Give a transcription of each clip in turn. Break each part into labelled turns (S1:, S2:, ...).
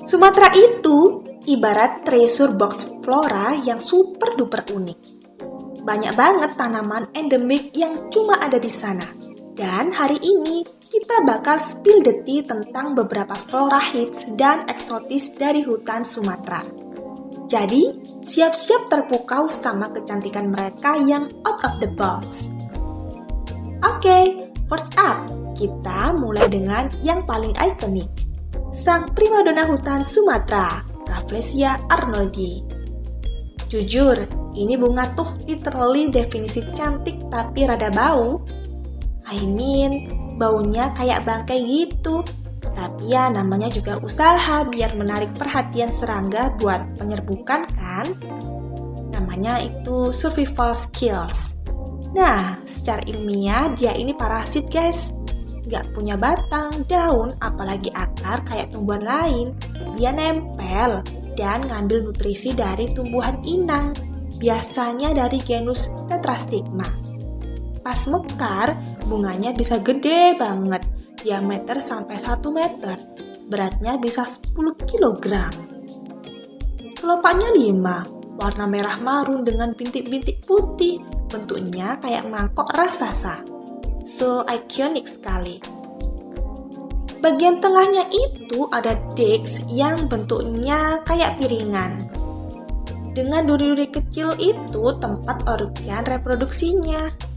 S1: Sumatera itu ibarat treasure box flora yang super duper unik. Banyak banget tanaman endemik yang cuma ada di sana. Dan hari ini kita bakal spill the tea tentang beberapa flora hits dan eksotis dari hutan Sumatera. Jadi, siap-siap terpukau sama kecantikan mereka yang out of the box. Oke, first up, kita mulai dengan yang paling ikonik. Sang primadona hutan Sumatera, Rafflesia arnoldii. Jujur, ini bunga tuh literally definisi cantik tapi rada bau. Baunya kayak bangkai gitu. Tapi ya namanya juga usaha biar menarik perhatian serangga buat penyerbukan kan? Namanya itu survival skills. Nah, secara ilmiah dia ini parasit guys. Gak punya batang, daun, apalagi akar kayak tumbuhan lain. Dia nempel dan ngambil nutrisi dari tumbuhan inang. Biasanya dari genus Tetrastigma. Pas mekar, bunganya bisa gede banget. Diameter sampai 1 meter, beratnya bisa 10 kg. Kelopaknya 5, warna merah marun dengan bintik-bintik putih, bentuknya kayak mangkok raksasa. So iconic sekali. Bagian tengahnya itu ada dix yang bentuknya kayak piringan. Dengan duri-duri kecil itu tempat organ reproduksinya.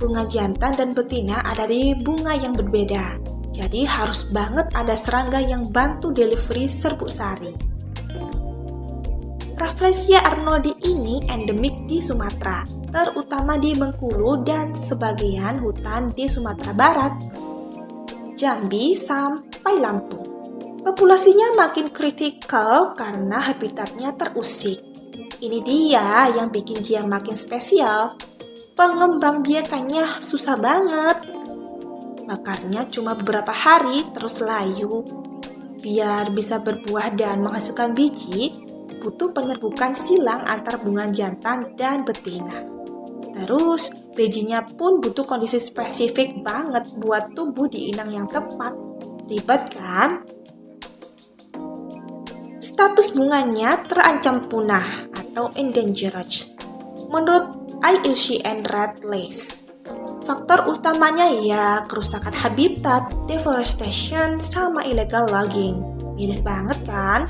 S1: Bunga jantan dan betina ada di bunga yang berbeda. Jadi harus banget ada serangga yang bantu delivery serbuk sari. Rafflesia arnoldii ini endemik di Sumatera, terutama di Bengkulu dan sebagian hutan di Sumatera Barat, Jambi sampai Lampung. Populasinya makin kritikal karena habitatnya terusik. Ini dia yang bikin dia makin spesial. Pengembang biakannya susah banget. Bakarnya cuma beberapa hari terus layu. Biar bisa berbuah dan menghasilkan biji, butuh penyerbukan silang antar bunga jantan dan betina. Terus, bijinya pun butuh kondisi spesifik banget buat tumbuh di inang yang tepat. Ribet kan? Status bunganya terancam punah atau endangered. Menurut IUCN Red List. Faktor utamanya ya kerusakan habitat, deforestation, sama illegal logging. Miris banget kan?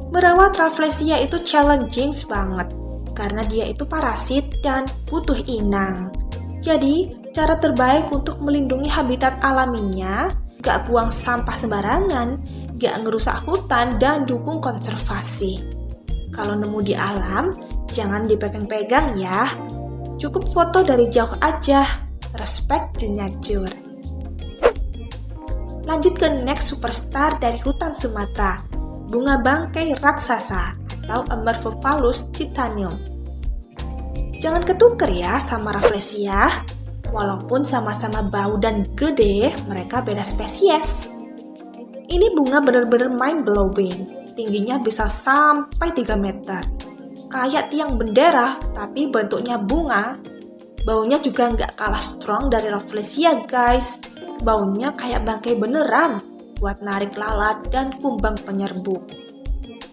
S1: Merawat Rafflesia itu challenging banget karena dia itu parasit dan butuh inang. Jadi, cara terbaik untuk melindungi habitat alaminya, gak buang sampah sembarangan, gak ngerusak hutan, dan dukung konservasi. Kalau nemu di alam, jangan dipegang-pegang ya. Cukup foto dari jauh aja. Respect the nature. Lanjut ke next superstar dari hutan Sumatera. Bunga bangkai raksasa atau Amorphophallus titanium. Jangan ketuker ya sama Rafflesia. Walaupun sama-sama bau dan gede, mereka beda spesies. Ini bunga bener-bener mind-blowing. Tingginya bisa sampai 3 meter. Kayak tiang bendera, tapi bentuknya bunga. Baunya juga nggak kalah strong dari Rafflesia guys. Baunya kayak bangkai beneran, buat narik lalat dan kumbang penyerbuk.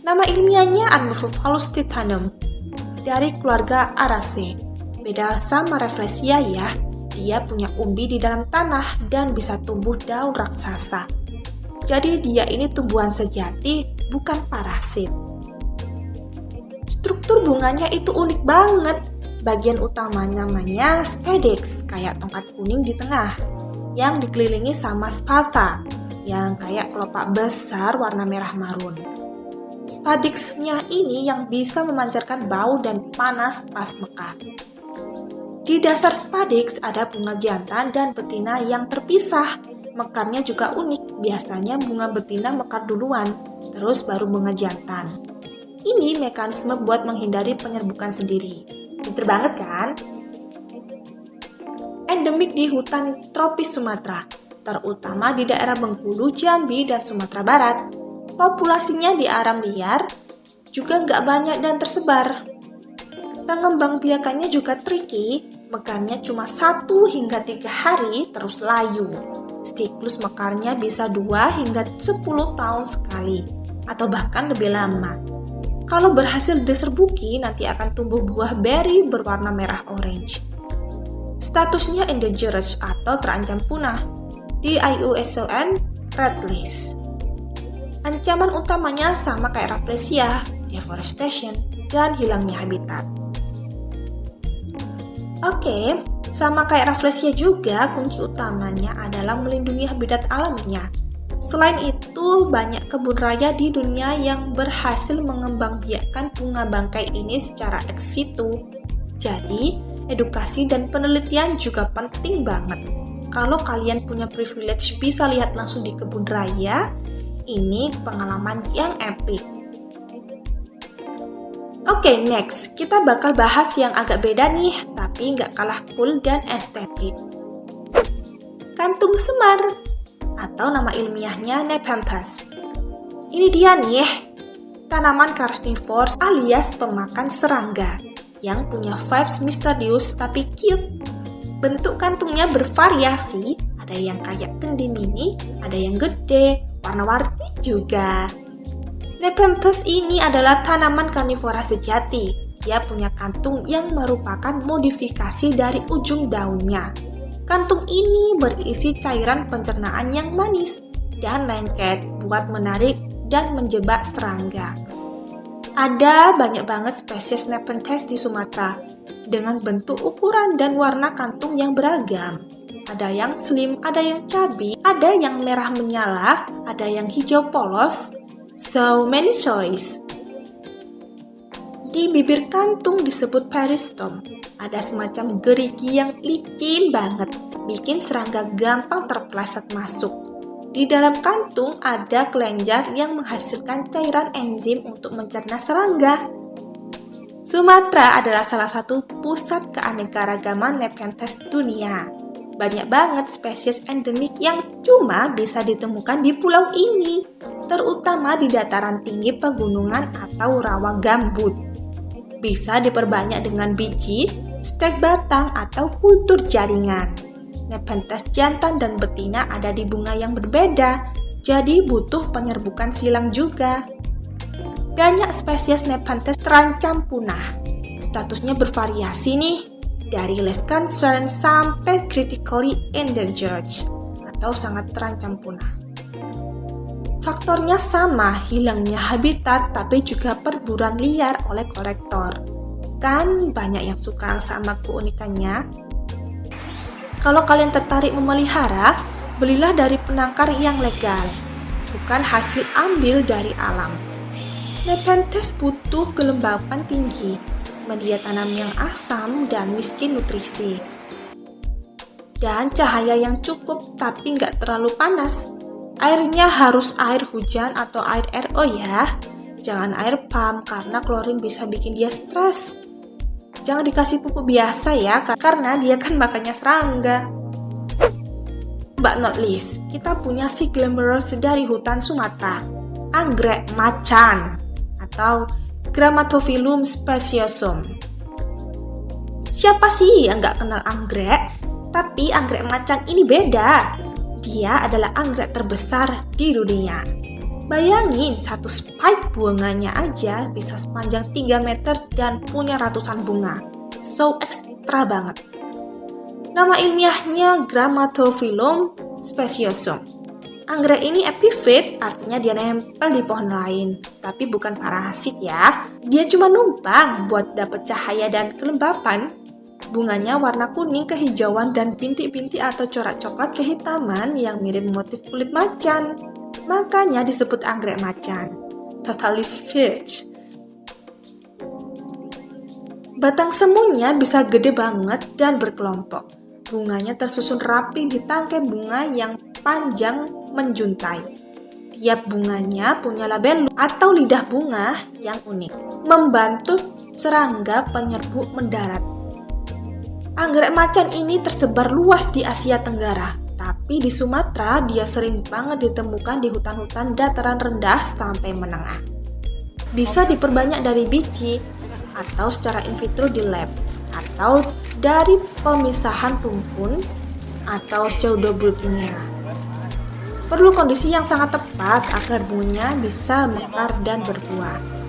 S1: Nama ilmiahnya Amorphophallus titanium, dari keluarga Araceae. Beda sama Rafflesia ya, dia punya umbi di dalam tanah dan bisa tumbuh daun raksasa. Jadi dia ini tumbuhan sejati, bukan parasit. Struktur bunganya itu unik banget. Bagian utamanya namanya spadix, kayak tongkat kuning di tengah, yang dikelilingi sama spatha, yang kayak kelopak besar warna merah marun. Spadixnya ini yang bisa memancarkan bau dan panas pas mekar. Di dasar spadix ada bunga jantan dan betina yang terpisah. Mekarnya juga unik, biasanya bunga betina mekar duluan, terus baru bunga jantan. Ini mekanisme buat menghindari penyerbukan sendiri. Pinter banget kan? Endemik di hutan tropis Sumatera, terutama di daerah Bengkulu, Jambi, dan Sumatera Barat. Populasinya di alam liar juga nggak banyak dan tersebar. Pengembang biakannya juga tricky Mekarnya cuma 1 hingga 3 hari terus layu. Siklus mekarnya bisa 2 hingga 10 tahun sekali, atau bahkan lebih lama. Kalau berhasil diserbuki, nanti akan tumbuh buah beri berwarna merah orange. Statusnya endangered atau terancam punah di IUCN Red List. Ancaman utamanya sama kayak rafflesia, deforestation, dan hilangnya habitat. Oke, sama kayak rafflesia juga, kunci utamanya adalah melindungi habitat alaminya. Selain itu, banyak kebun raya di dunia yang berhasil mengembangbiakkan bunga bangkai ini secara ex situ. Jadi, edukasi dan penelitian juga penting banget. Kalau kalian punya privilege bisa lihat langsung di kebun raya, ini pengalaman yang epic. Oke, next, kita bakal bahas yang agak beda nih, tapi nggak kalah cool dan estetik. Kantung semar, atau nama ilmiahnya Nepenthes. Ini dia nih, tanaman carnivore alias pemakan serangga, yang punya vibes misterius tapi cute. Bentuk kantungnya bervariasi, ada yang kayak kendi mini, ada yang gede, warna-warni juga. Nepenthes ini adalah tanaman karnivora sejati. Dia punya kantung yang merupakan modifikasi dari ujung daunnya. Kantung ini berisi cairan pencernaan yang manis dan lengket buat menarik dan menjebak serangga. Ada banyak banget spesies Nepenthes di Sumatera dengan bentuk, ukuran, dan warna kantung yang beragam. Ada yang slim, ada yang chubby, ada yang merah menyala, ada yang hijau polos. So many choice. Di bibir kantung disebut peristome. Ada semacam gerigi yang licin banget, bikin serangga gampang terpeleset masuk. Di dalam kantung ada kelenjar yang menghasilkan cairan enzim untuk mencerna serangga. Sumatera adalah salah satu pusat keanekaragaman Nepenthes dunia. Banyak banget spesies endemik yang cuma bisa ditemukan di pulau ini, terutama di dataran tinggi pegunungan atau rawa gambut. Bisa diperbanyak dengan biji, stek batang, atau kultur jaringan. Nepenthes jantan dan betina ada di bunga yang berbeda, jadi butuh penyerbukan silang juga. Banyak spesies Nepenthes terancam punah. Statusnya bervariasi nih, dari less concern sampai critically endangered atau sangat terancam punah. Faktornya sama, hilangnya habitat tapi juga perburuan liar oleh kolektor. Kan banyak yang suka sama keunikannya. Kalau kalian tertarik memelihara, belilah dari penangkar yang legal, bukan hasil ambil dari alam. Nepenthes butuh kelembapan tinggi, media tanam yang asam dan miskin nutrisi, dan cahaya yang cukup tapi nggak terlalu panas. Airnya harus air hujan atau air RO ya, jangan air pump karena klorin bisa bikin dia stres. Jangan dikasih pupuk biasa ya, karena dia kan makannya serangga. But not least, kita punya si glamorous dari hutan Sumatera, anggrek macan atau Grammatophyllum speciosum. Siapa sih yang nggak kenal anggrek? Tapi anggrek macan ini beda. Dia adalah anggrek terbesar di dunia. Bayangin, satu spike bunganya aja bisa sepanjang 3 meter dan punya ratusan bunga. So ekstra banget. Nama ilmiahnya Grammatophyllum speciosum. Anggrek ini epifit, artinya dia nempel di pohon lain, tapi bukan parasit ya. Dia cuma numpang buat dapet cahaya dan kelembapan. Bunganya warna kuning kehijauan dan bintik-bintik atau corak coklat kehitaman yang mirip motif kulit macan. Makanya disebut anggrek macan. Totally fierce. Batang semunya bisa gede banget dan berkelompok. Bunganya tersusun rapi di tangkai bunga yang panjang menjuntai. Tiap bunganya punya label atau lidah bunga yang unik, membantu serangga penyerbuk mendarat. Anggrek macan ini tersebar luas di Asia Tenggara, tapi di Sumatera dia sering banget ditemukan di hutan-hutan dataran rendah sampai menengah. Bisa diperbanyak dari biji, atau secara in vitro di lab, atau dari pemisahan rumpun atau pseudobulbnya. Perlu kondisi yang sangat tepat agar bunganya bisa mekar dan berbuah.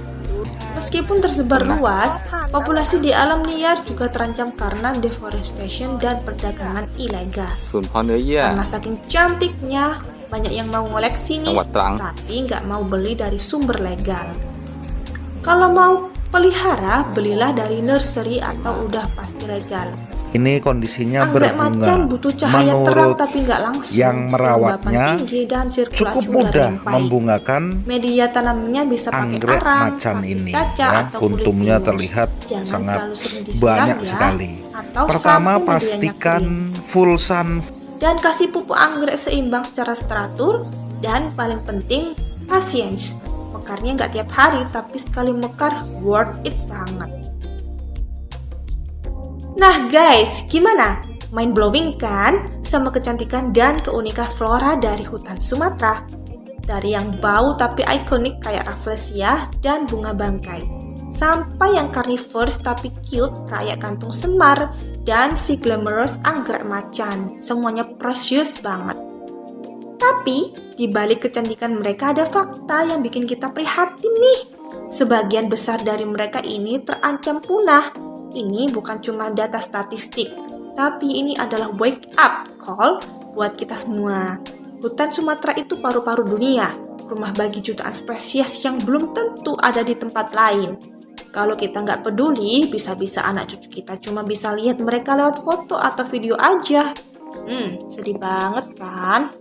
S1: Meskipun tersebar luas, populasi di alam liar juga terancam karena deforestation dan perdagangan ilegal. Karena saking cantiknya, banyak yang mau ngoleksi nih, tapi nggak mau beli dari sumber legal. Kalau mau pelihara, belilah dari nursery atau udah pasti legal.
S2: Ini kondisinya
S1: Anggrek
S2: berbunga.
S1: macan butuh cahaya terang
S2: Menurut
S1: tapi nggak langsung.
S2: yang merawatnya,
S1: Kelembapan tinggi dan
S2: cukup
S1: sirkulasi udara
S2: mudah
S1: yang baik.
S2: membungakan
S1: Media tanamnya bisa pakai
S2: anggrek
S1: arang,
S2: macan
S1: pakis
S2: ini
S1: kaca,
S2: ya.
S1: atau kulit
S2: Kuntumnya
S1: pinus.
S2: terlihat
S1: Jangan
S2: sangat
S1: terlalu sering disiram
S2: banyak
S1: ya,
S2: sekali.
S1: atau
S2: Pertama,
S1: sampai medianya
S2: pastikan
S1: kering.
S2: full sun.
S1: Dan kasih pupuk anggrek seimbang secara teratur. Dan paling penting, patience. Mekarnya nggak tiap hari, tapi sekali mekar worth it banget. Nah guys, gimana? Mind blowing kan? Sama kecantikan dan keunikan flora dari hutan Sumatera. Dari yang bau tapi ikonik kayak Rafflesia dan bunga bangkai, sampai yang carnivores tapi cute kayak kantung semar dan si glamorous anggrek macan. Semuanya precious banget. Tapi, di balik kecantikan mereka ada fakta yang bikin kita prihatin nih. Sebagian besar dari mereka ini terancam punah. Ini bukan cuma data statistik, tapi ini adalah wake up call buat kita semua. Hutan Sumatera itu paru-paru dunia, rumah bagi jutaan spesies yang belum tentu ada di tempat lain. Kalau kita nggak peduli, bisa-bisa anak cucu kita cuma bisa lihat mereka lewat foto atau video aja. Sedih banget kan?